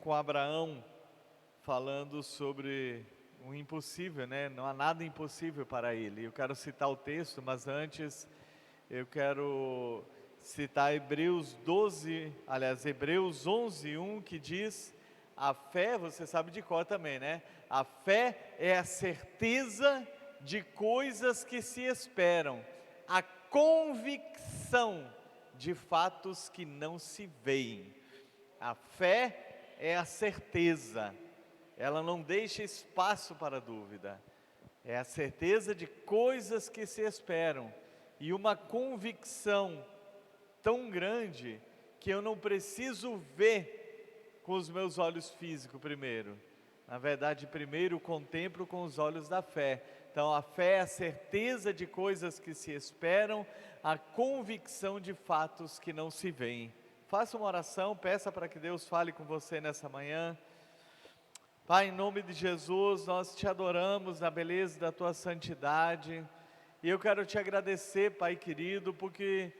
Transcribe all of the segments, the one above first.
com Abraão, falando sobre o impossível, né? Não há nada impossível para ele. Eu quero citar o texto, mas antes eu quero citar Hebreus 11:1, que diz: a fé, você sabe de cor também, né? A fé é a certeza de coisas que se esperam, a convicção de fatos que não se veem. A fé é a certeza, ela não deixa espaço para dúvida, é a certeza de coisas que se esperam, e uma convicção tão grande que eu não preciso ver com os meus olhos físicos primeiro. Na verdade, primeiro contemplo com os olhos da fé. Então, a fé é a certeza de coisas que se esperam, a convicção de fatos que não se veem. Faça uma oração, peça para que Deus fale com você nessa manhã. Pai, em nome de Jesus, nós te adoramos na beleza da tua santidade. E eu quero te agradecer, Pai querido, porque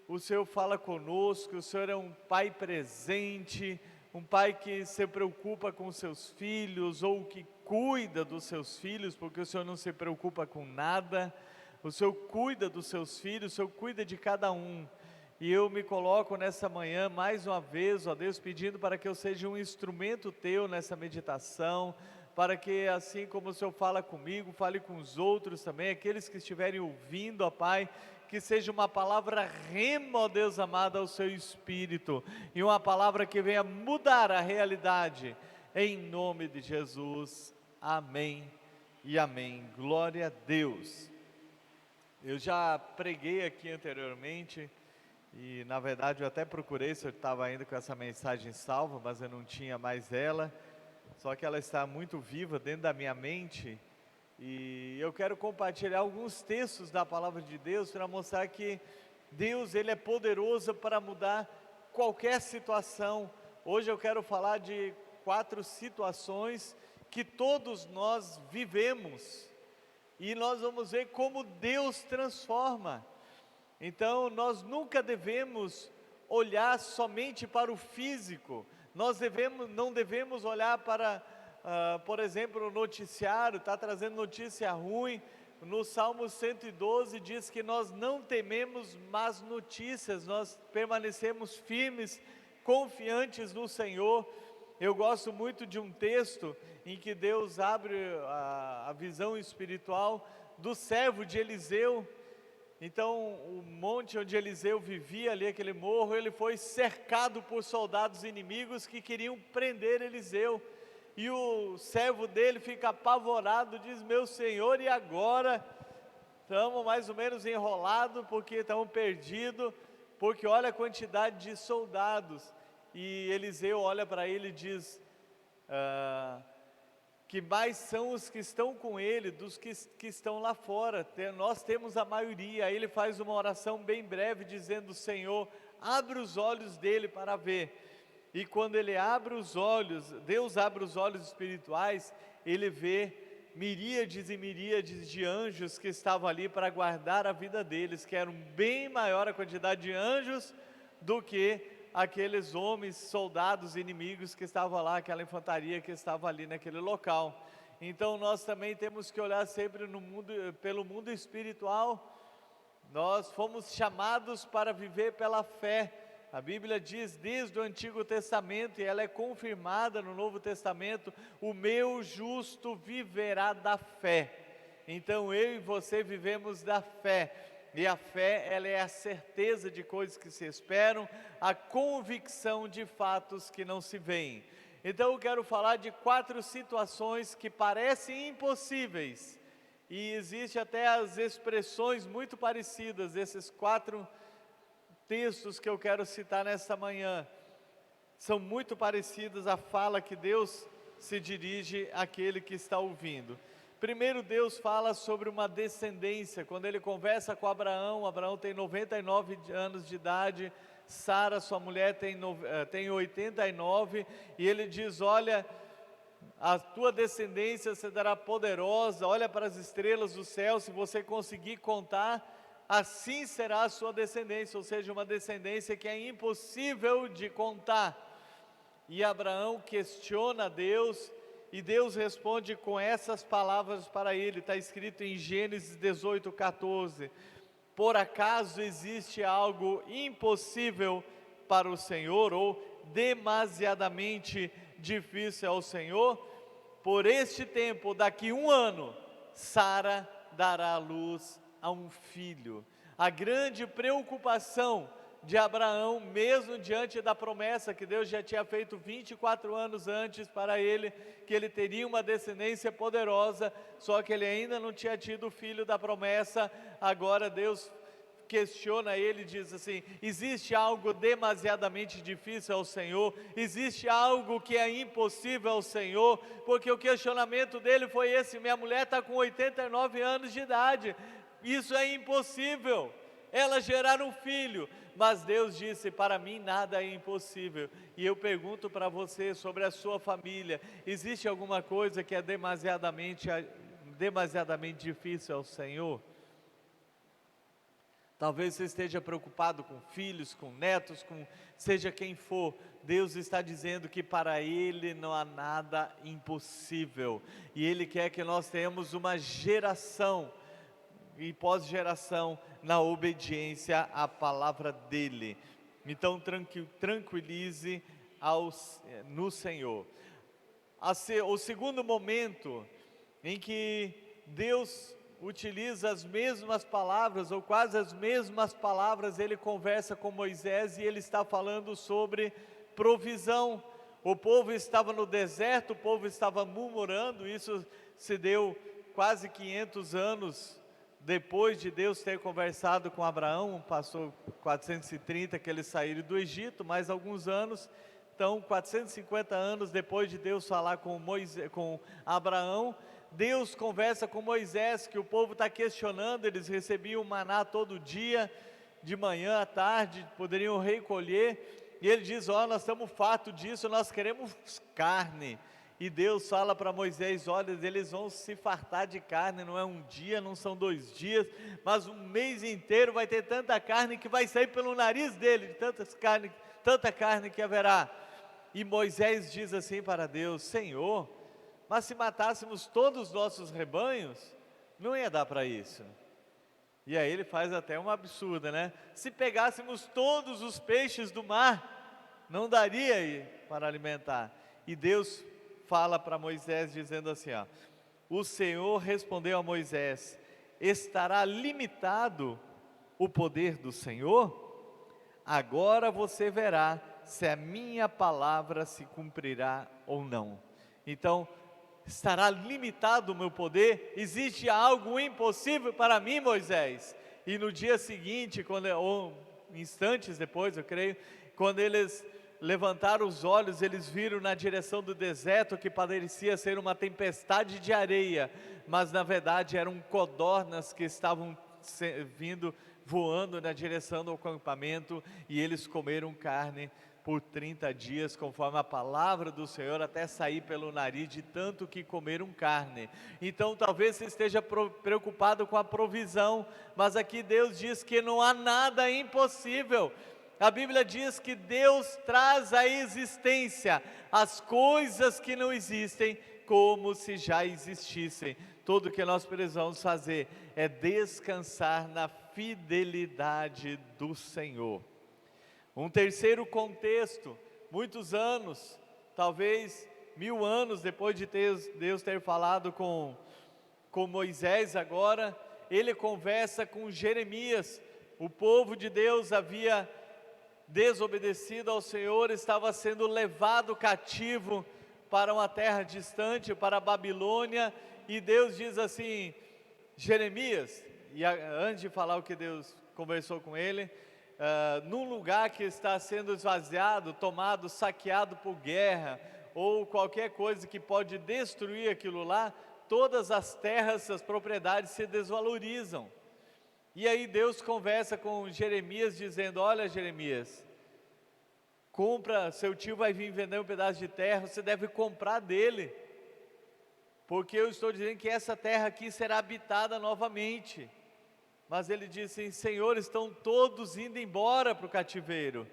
o Senhor fala conosco, o Senhor é um Pai presente, um Pai que se preocupa com seus filhos, ou que cuida dos seus filhos, porque o Senhor não se preocupa com nada. O Senhor cuida dos seus filhos, o Senhor cuida de cada um. E eu me coloco nessa manhã, mais uma vez, ó Deus, pedindo para que eu seja um instrumento Teu nessa meditação, para que assim como o Senhor fala comigo, fale com os outros também, aqueles que estiverem ouvindo, ó Pai, que seja uma palavra rema, ó Deus amado, ao Seu Espírito, e uma palavra que venha mudar a realidade, em nome de Jesus, amém e amém. Glória a Deus. Eu já preguei aqui anteriormente, e na verdade eu até procurei se eu estava ainda com essa mensagem salva, mas eu não tinha mais ela, só que ela está muito viva dentro da minha mente, e eu quero compartilhar alguns textos da palavra de Deus para mostrar que Deus, Ele é poderoso para mudar qualquer situação. Hoje eu quero falar de 4 situações que todos nós vivemos, e nós vamos ver como Deus transforma. Então, nós nunca devemos olhar somente para o físico, não devemos olhar para, por exemplo, o noticiário, está trazendo notícia ruim. No Salmo 112 diz que nós não tememos más notícias, nós permanecemos firmes, confiantes no Senhor. Eu gosto muito de um texto em que Deus abre a visão espiritual do servo de Eliseu. Então, o monte onde Eliseu vivia ali, aquele morro, ele foi cercado por soldados inimigos que queriam prender Eliseu. E o servo dele fica apavorado, diz: meu senhor, e agora? Estamos mais ou menos enrolados, porque estamos perdidos, porque olha a quantidade de soldados. E Eliseu olha para ele e diz: que mais são os que estão com ele dos que estão lá fora, nós temos a maioria. Aí ele faz uma oração bem breve, dizendo: Senhor, abre os olhos dele para ver. E quando ele abre os olhos, Deus abre os olhos espirituais, ele vê miríades e miríades de anjos que estavam ali para guardar a vida deles, que eram bem maior a quantidade de anjos do que aqueles homens, soldados inimigos que estavam lá, aquela infantaria que estava ali naquele local. Então nós também temos que olhar sempre no mundo, pelo mundo espiritual. Nós fomos chamados para viver pela fé. A Bíblia diz desde o Antigo Testamento, e ela é confirmada no Novo Testamento: o meu justo viverá da fé. Então eu e você vivemos da fé. E a fé, ela é a certeza de coisas que se esperam, a convicção de fatos que não se veem. Então eu quero falar de 4 situações que parecem impossíveis, e existe até as expressões muito parecidas desses 4 textos que eu quero citar nessa manhã. São muito parecidas a fala que Deus se dirige àquele que está ouvindo. Primeiro, Deus fala sobre uma descendência. Quando ele conversa com Abraão, Abraão tem 99 anos de idade, Sara, sua mulher, tem 89, e ele diz: olha, a tua descendência será poderosa, olha para as estrelas do céu, se você conseguir contar, assim será a sua descendência, ou seja, uma descendência que é impossível de contar. e Abraão questiona Deus, e Deus responde com essas palavras para ele, está escrito em Gênesis 18:14: por acaso existe algo impossível para o Senhor, ou demasiadamente difícil ao Senhor? Por este tempo, daqui 1 ano, Sara dará à luz a um filho. A grande preocupação de Abraão, mesmo diante da promessa que Deus já tinha feito 24 anos antes para ele, que ele teria uma descendência poderosa, só que ele ainda não tinha tido o filho da promessa. Agora Deus questiona ele e diz assim: existe algo demasiadamente difícil ao Senhor? Existe algo que é impossível ao Senhor? Porque o questionamento dele foi esse: minha mulher está com 89 anos de idade, isso é impossível, ela gerar um filho. Mas Deus disse: para mim nada é impossível. E eu pergunto para você, sobre a sua família: existe alguma coisa que é demasiadamente difícil ao Senhor? Talvez você esteja preocupado com filhos, com netos, com seja quem for. Deus está dizendo que para Ele não há nada impossível, e Ele quer que nós tenhamos uma geração e pós-geração na obediência à palavra dEle. Então tranquilize no Senhor. O segundo momento em que Deus utiliza as mesmas palavras, ou quase as mesmas palavras, ele conversa com Moisés, e ele está falando sobre provisão. O povo estava no deserto, o povo estava murmurando. Isso se deu quase 500 anos depois de Deus ter conversado com Abraão. Passou 430 que eles saíram do Egito, mais alguns anos. Então 450 anos depois de Deus falar com Abraão, Deus conversa com Moisés, que o povo está questionando. Eles recebiam o maná todo dia, de manhã à tarde, poderiam recolher, e ele diz: nós estamos fartos disso, nós queremos carne. E Deus fala para Moisés: olha, eles vão se fartar de carne, não é um dia, não são 2 dias, mas um mês inteiro vai ter tanta carne que vai sair pelo nariz dele, de tanta carne que haverá. E Moisés diz assim para Deus: Senhor, mas se matássemos todos os nossos rebanhos, não ia dar para isso. E aí ele faz até uma absurda, né? Se pegássemos todos os peixes do mar, não daria aí para alimentar. E Deus fala para Moisés dizendo assim: o Senhor respondeu a Moisés: estará limitado o poder do Senhor? Agora você verá se a minha palavra se cumprirá ou não. Então, estará limitado o meu poder? Existe algo impossível para mim, Moisés? E no dia seguinte, ou instantes depois, eu creio, quando eles levantaram os olhos, eles viram na direção do deserto que parecia ser uma tempestade de areia, mas na verdade eram codornas que estavam voando na direção do acampamento, e eles comeram carne por 30 dias, conforme a palavra do Senhor, até sair pelo nariz de tanto que comeram carne. Então talvez você esteja preocupado com a provisão, mas aqui Deus diz que não há nada impossível. A Bíblia diz que Deus traz à existência as coisas que não existem, como se já existissem. Tudo que nós precisamos fazer é descansar na fidelidade do Senhor. Um terceiro contexto, muitos anos, talvez 1000 anos depois de Deus ter falado com Moisés, agora ele conversa com Jeremias. O povo de Deus havia desobedecido ao Senhor, estava sendo levado cativo para uma terra distante, para a Babilônia, e Deus diz assim: Jeremias, e antes de falar o que Deus conversou com ele, num lugar que está sendo esvaziado, tomado, saqueado por guerra, ou qualquer coisa que pode destruir aquilo lá, todas as terras, as propriedades se desvalorizam. E aí Deus conversa com Jeremias dizendo: olha, Jeremias, seu tio vai vir vender um pedaço de terra, você deve comprar dele, porque eu estou dizendo que essa terra aqui será habitada novamente. Mas ele disse: Senhor, estão todos indo embora para o cativeiro.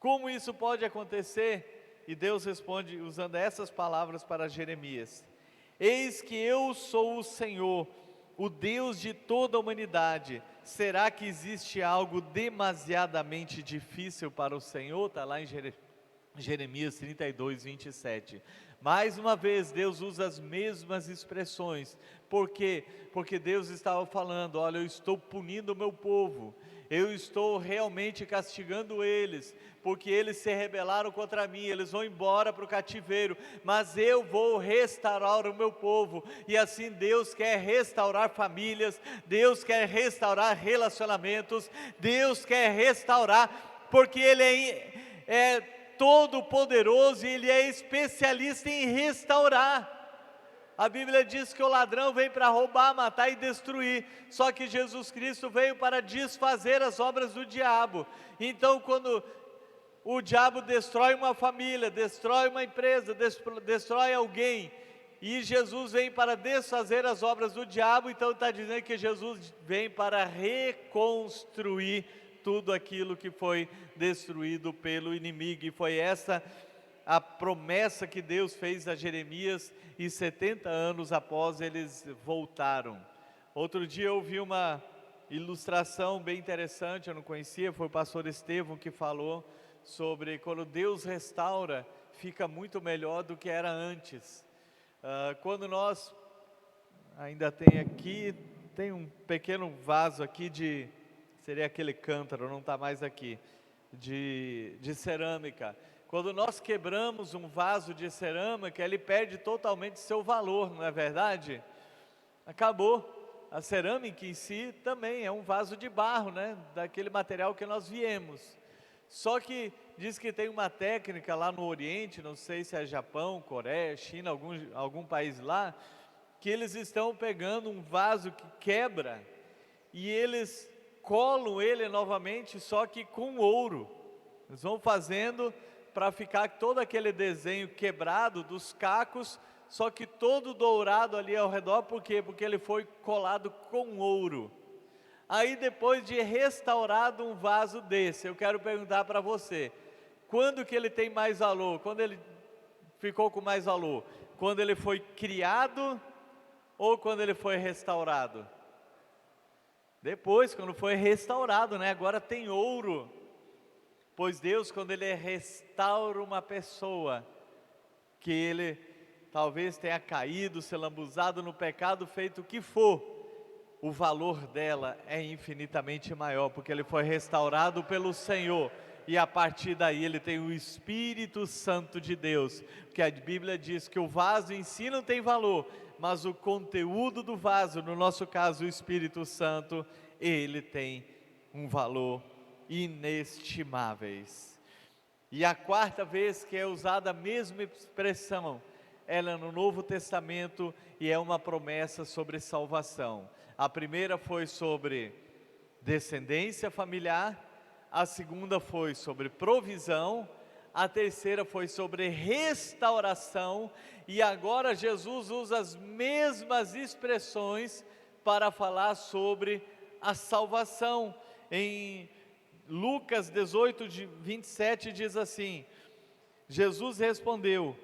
Como isso pode acontecer? E Deus responde usando essas palavras para Jeremias: eis que eu sou o Senhor, o Deus de toda a humanidade. Será que existe algo demasiadamente difícil para o Senhor? Está lá em Jeremias 32, 27. Mais uma vez, Deus usa as mesmas expressões. Por quê? Porque Deus estava falando: olha, eu estou punindo o meu povo, eu estou realmente castigando eles, porque eles se rebelaram contra mim, eles vão embora para o cativeiro, mas eu vou restaurar o meu povo. E assim Deus quer restaurar famílias, Deus quer restaurar relacionamentos, Deus quer restaurar, porque Ele é todo poderoso e Ele é especialista em restaurar. A Bíblia diz que o ladrão vem para roubar, matar e destruir, só que Jesus Cristo veio para desfazer as obras do diabo. Então quando o diabo destrói uma família, destrói uma empresa, destrói alguém, e Jesus vem para desfazer as obras do diabo, então está dizendo que Jesus vem para reconstruir tudo aquilo que foi destruído pelo inimigo. E foi essa a promessa que Deus fez a Jeremias, e 70 anos após eles voltaram. Outro dia eu vi uma ilustração bem interessante, eu não conhecia, foi o pastor Estevão que falou sobre quando Deus restaura, fica muito melhor do que era antes. Quando nós, ainda tem um pequeno vaso aqui seria aquele cântaro, não está mais aqui, de cerâmica. Quando nós quebramos um vaso de cerâmica, ele perde totalmente seu valor, não é verdade? Acabou. A cerâmica em si também é um vaso de barro, né? Daquele material que nós viemos. Só que diz que tem uma técnica lá no Oriente, não sei se é Japão, Coreia, China, algum país lá, que eles estão pegando um vaso que quebra e eles colam ele novamente, só que com ouro. Eles vão fazendo para ficar todo aquele desenho quebrado dos cacos, só que todo dourado ali ao redor. Por quê? Porque ele foi colado com ouro. Aí depois de restaurado um vaso desse, eu quero perguntar para você, quando que ele tem mais valor? Quando ele ficou com mais valor? Quando ele foi criado ou quando ele foi restaurado? Depois, quando foi restaurado, né? Agora tem ouro. Pois Deus, quando Ele restaura uma pessoa, que ele talvez tenha caído, se lambuzado no pecado, feito o que for, o valor dela é infinitamente maior, porque ele foi restaurado pelo Senhor, e a partir daí ele tem o Espírito Santo de Deus, porque a Bíblia diz que o vaso em si não tem valor, mas o conteúdo do vaso, no nosso caso o Espírito Santo, ele tem um valor inestimáveis. E a quarta vez que é usada a mesma expressão, ela é no Novo Testamento, e é uma promessa sobre salvação. A primeira foi sobre descendência familiar, a segunda foi sobre provisão, a terceira foi sobre restauração, e agora Jesus usa as mesmas expressões para falar sobre a salvação. Em Lucas 18, 27 diz assim: Jesus respondeu: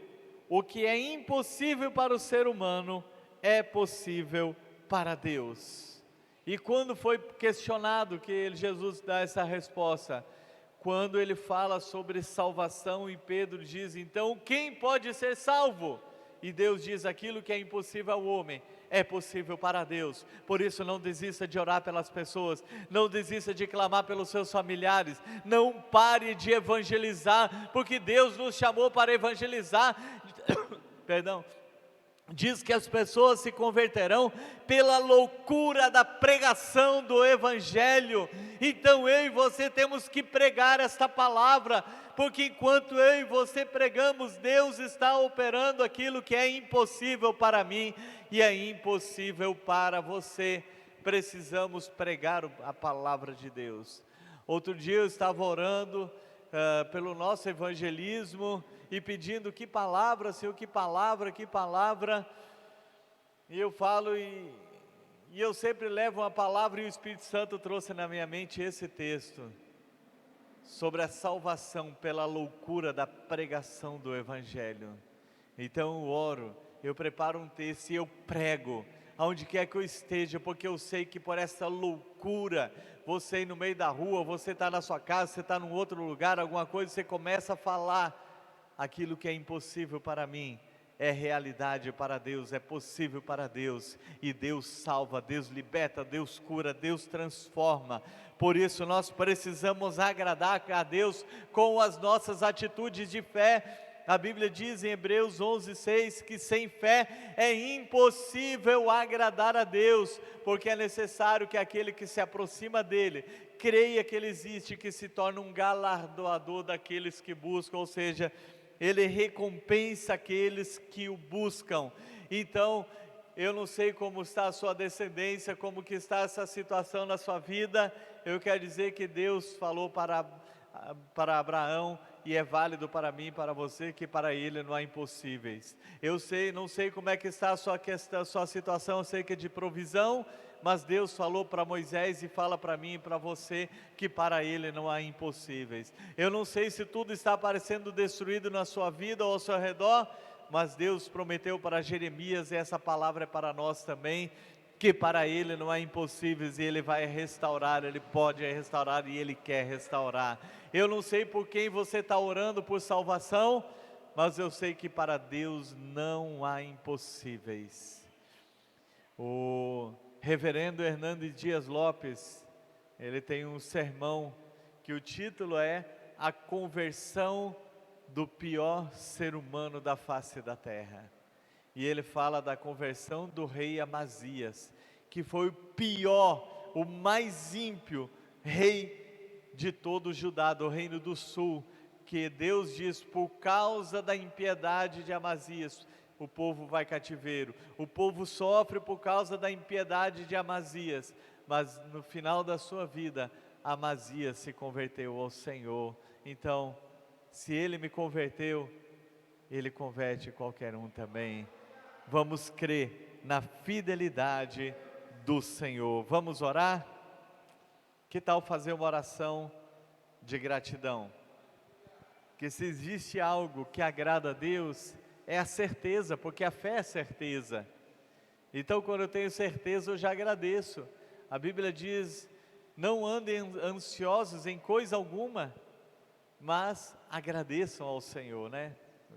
o que é impossível para o ser humano é possível para Deus. E quando foi questionado que Jesus dá essa resposta? Quando ele fala sobre salvação, e Pedro diz: então quem pode ser salvo? E Deus diz: aquilo que é impossível ao homem é possível para Deus. Por isso não desista de orar pelas pessoas, não desista de clamar pelos seus familiares, não pare de evangelizar, porque Deus nos chamou para evangelizar. Perdão. Diz que as pessoas se converterão pela loucura da pregação do Evangelho. Então eu e você temos que pregar esta palavra, porque enquanto eu e você pregamos, Deus está operando aquilo que é impossível para mim e é impossível para você. Precisamos pregar a palavra de Deus. Outro dia eu estava orando pelo nosso evangelismo e pedindo: que palavra, Senhor, que palavra, que palavra. E eu falo e eu sempre levo uma palavra, e o Espírito Santo trouxe na minha mente esse texto: sobre a salvação pela loucura da pregação do Evangelho. Então eu oro, eu preparo um texto e eu prego, aonde quer que eu esteja, porque eu sei que por essa loucura, você ir no meio da rua, você está na sua casa, você está num outro lugar, alguma coisa, você começa a falar, aquilo que é impossível para mim, é realidade para Deus, é possível para Deus, e Deus salva, Deus liberta, Deus cura, Deus transforma. Por isso nós precisamos agradar a Deus com as nossas atitudes de fé. A Bíblia diz em Hebreus 11:6 que sem fé é impossível agradar a Deus, porque é necessário que aquele que se aproxima dele creia que ele existe, que se torne um galardoador daqueles que buscam, ou seja, ele recompensa aqueles que o buscam. Então, eu não sei como está a sua descendência, como que está essa situação na sua vida. Eu quero dizer que Deus falou para Abraão, e é válido para mim e para você, que para ele não há impossíveis. Eu não sei como é que está a sua questão, a sua situação acerca de provisão, mas Deus falou para Moisés e fala para mim e para você, que para ele não há impossíveis. Eu não sei se tudo está aparecendo destruído na sua vida ou ao seu redor, mas Deus prometeu para Jeremias, e essa palavra é para nós também, que para ele não há impossíveis, e ele vai restaurar, ele pode restaurar e ele quer restaurar. Eu não sei por quem você está orando por salvação, mas eu sei que para Deus não há impossíveis. O reverendo Hernandes Dias Lopes, ele tem um sermão que o título é A Conversão do Pior Ser Humano da Face da Terra. E ele fala da conversão do rei Amazias, que foi o pior, o mais ímpio rei de todo o Judá, do reino do sul, que Deus diz, por causa da impiedade de Amazias, o povo vai cativeiro, o povo sofre por causa da impiedade de Amazias, mas no final da sua vida, Amazias se converteu ao Senhor. Então, se ele me converteu, ele converte qualquer um também. Vamos crer na fidelidade do Senhor. Vamos orar? Que tal fazer uma oração de gratidão? Que se existe algo que agrada a Deus, é a certeza, porque a fé é certeza. Então, quando eu tenho certeza, eu já agradeço. A Bíblia diz, não andem ansiosos em coisa alguma, mas agradeçam ao Senhor, né?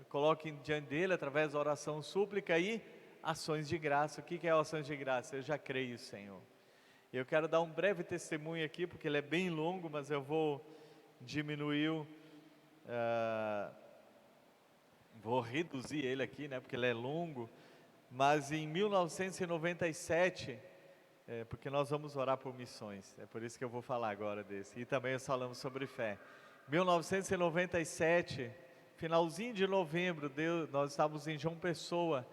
Coloquem diante dele, através da oração súplica, e ações de graça. O que é ações de graça? Eu já creio, Senhor. Eu quero dar um breve testemunho aqui, porque ele é bem longo, mas eu vou diminuir, vou reduzir ele aqui, né, porque ele é longo. Mas em 1997, porque nós vamos orar por missões, é por isso que eu vou falar agora desse, e também nós falamos sobre fé. 1997, finalzinho de novembro, nós estávamos em João Pessoa,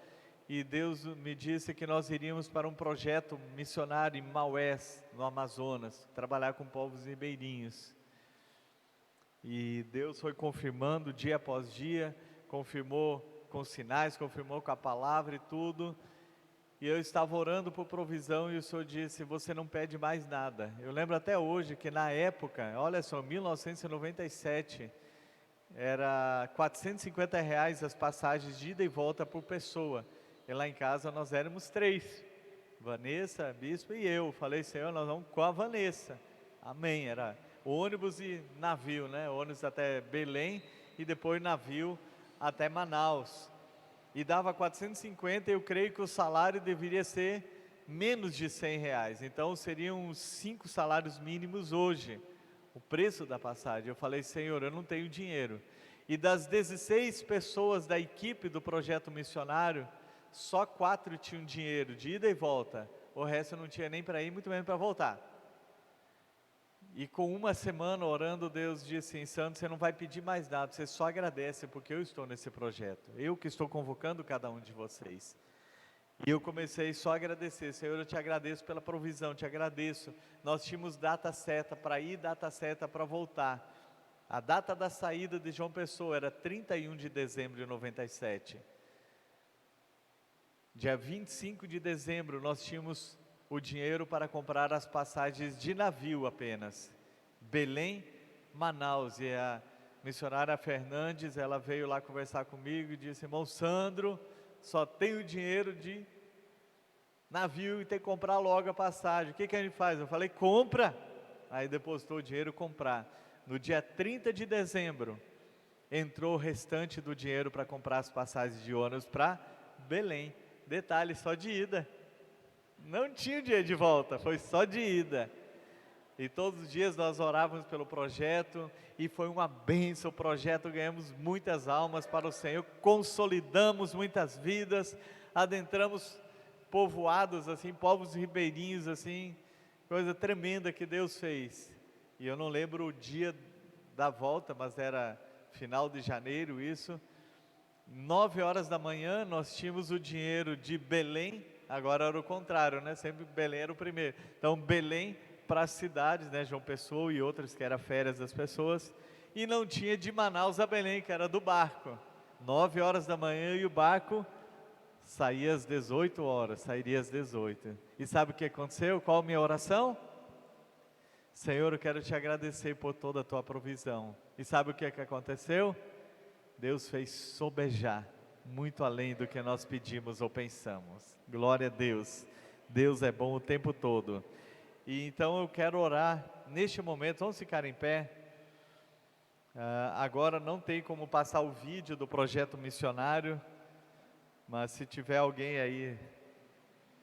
e Deus me disse que nós iríamos para um projeto missionário em Maués, no Amazonas, trabalhar com povos ribeirinhos. E Deus foi confirmando dia após dia, confirmou com sinais, confirmou com a palavra e tudo. E eu estava orando por provisão, e o Senhor disse, você não pede mais nada. Eu lembro até hoje que na época, olha só, 1997, era R$ 450 as passagens de ida e volta por pessoa. E lá em casa nós éramos 3, Vanessa, Bispo e eu. Falei, Senhor, nós vamos com a Vanessa. Amém, era ônibus e navio, né? Ônibus até Belém e depois navio até Manaus. E dava 450, eu creio que o salário deveria ser menos de R$ 100. Então seriam 5 salários mínimos hoje, o preço da passagem. Eu falei, Senhor, eu não tenho dinheiro. E das 16 pessoas da equipe do projeto missionário, só 4 tinham dinheiro de ida e volta. O resto não tinha nem para ir, muito menos para voltar. E com uma semana orando, Deus disse, Santo, você não vai pedir mais nada, você só agradece, porque eu estou nesse projeto, eu que estou convocando cada um de vocês. E eu comecei só a agradecer, Senhor, eu te agradeço pela provisão, te agradeço. Nós tínhamos data certa para ir, data certa para voltar. A data da saída de João Pessoa era 31 de dezembro de 97. Dia 25 de dezembro nós tínhamos o dinheiro para comprar as passagens de navio apenas, Belém, Manaus, e a missionária Fernandes, ela veio lá conversar comigo e disse: irmão Sandro, só tenho dinheiro de navio e tem que comprar logo a passagem, o que a gente faz? Eu falei: compra. Aí depositou o dinheiro, comprar. No dia 30 de dezembro, entrou o restante do dinheiro para comprar as passagens de ônibus para Belém. Detalhe, só de ida. Não tinha o dinheiro de volta, foi só de ida. E todos os dias nós orávamos pelo projeto, e foi uma bênção o projeto, ganhamos muitas almas para o Senhor, consolidamos muitas vidas, adentramos povoados assim, povos ribeirinhos assim, coisa tremenda que Deus fez. E eu não lembro o dia da volta, mas era final de janeiro isso. 9 horas da manhã nós tínhamos o dinheiro de Belém, agora era o contrário, né? Sempre Belém era o primeiro. Então Belém para as cidades, né? João Pessoa e outras que era férias das pessoas. E não tinha de Manaus a Belém, que era do barco. 9 horas da manhã e o barco saía às 18 horas, sairia às 18. E sabe o que aconteceu? Qual a minha oração? Senhor, eu quero te agradecer por toda a tua provisão. E sabe o que aconteceu? Deus fez sobejar muito além do que nós pedimos ou pensamos. Glória a Deus. Deus é bom o tempo todo. E então eu quero orar neste momento. Vamos ficar em pé. Agora não tem como passar o vídeo do projeto missionário, mas se tiver alguém aí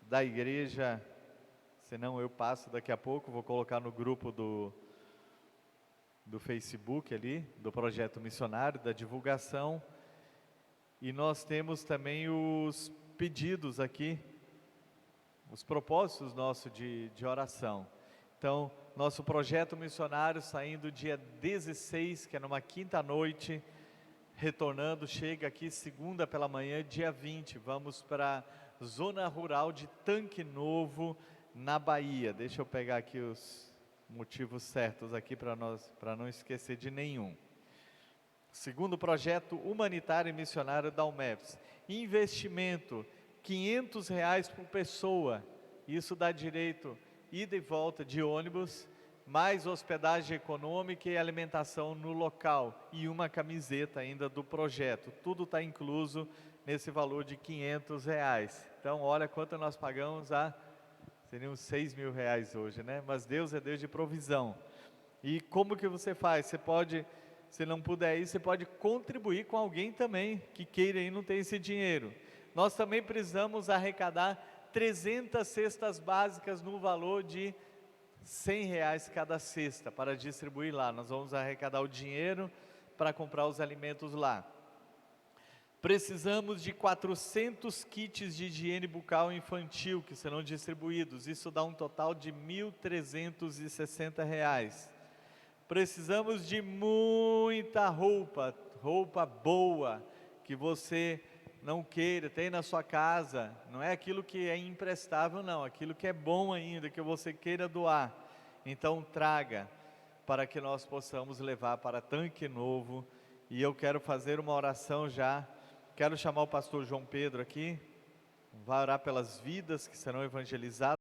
da igreja, senão eu passo daqui a pouco, vou colocar no grupo do Facebook ali, do projeto missionário, da divulgação. E nós temos também os pedidos aqui, os propósitos nossos de oração. Então, nosso projeto missionário saindo dia 16, que é numa quinta-noite, retornando, chega aqui segunda pela manhã, dia 20, vamos para a zona rural de Tanque Novo, na Bahia. Deixa eu pegar aqui os motivos certos aqui para não esquecer de nenhum. Segundo projeto humanitário e missionário da UMEPS, investimento R$500 por pessoa, isso dá direito ida e volta de ônibus, mais hospedagem econômica e alimentação no local, e uma camiseta ainda do projeto, tudo está incluso nesse valor de R$500. Então olha quanto nós pagamos, seriam R$6.000 hoje, né? Mas Deus é Deus de provisão. E como que você faz? Você pode, se não puder ir, você pode contribuir com alguém também que queira ir e não tem esse dinheiro. Nós também precisamos arrecadar 300 cestas básicas no valor de R$100 cada cesta para distribuir lá. Nós vamos arrecadar o dinheiro para comprar os alimentos lá. Precisamos de 400 kits de higiene bucal infantil que serão distribuídos. Isso dá um total de R$1.360. Precisamos de muita roupa boa, que você não queira, tem na sua casa. Não é aquilo que é imprestável, não. Aquilo que é bom ainda, que você queira doar. Então traga, para que nós possamos levar para Tanque Novo. E eu quero fazer uma oração já. Quero chamar o pastor João Pedro aqui, vai orar pelas vidas que serão evangelizadas.